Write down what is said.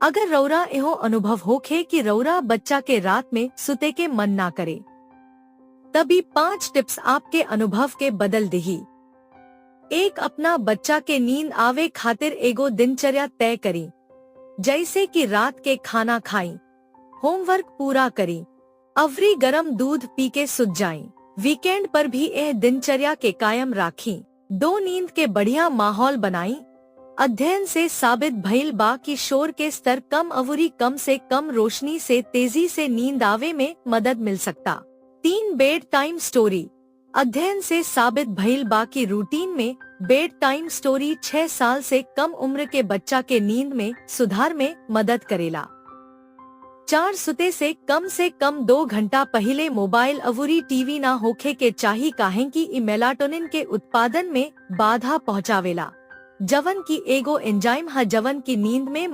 अगर रौरा एहो अनुभव होखे कि रौरा बच्चा के रात में सुते के मन ना करे, तभी 5 टिप्स आपके अनुभव के बदल दही। एक, अपना बच्चा के नींद आवे खातिर एगो दिनचर्या तय करी, जैसे कि रात के खाना खाई, होमवर्क पूरा करी, अवरी गरम दूध पी के सुत जाई। वीकेंड पर भी यह दिनचर्या के कायम राखी। 2, नींद के बढ़िया माहौल बनाई। अध्ययन से साबित भइल बा कि शोर के स्तर कम अवरी कम से कम रोशनी से तेजी से नींद आवे में मदद मिल सकता। 3, बेड टाइम स्टोरी। अध्ययन से साबित भइल बा कि रूटीन में बेड टाइम स्टोरी 6 साल से कम उम्र के बच्चा के नींद में सुधार में मदद करेला। 4, सुते से कम 2 घंटा पहले मोबाइल अवरी टीवी ना होखे के चाही, काहे कि इ मेलाटोनिन के उत्पादन में बाधा पहुंचावेला, जवन की एगो एंजाइम है जवन की नींद में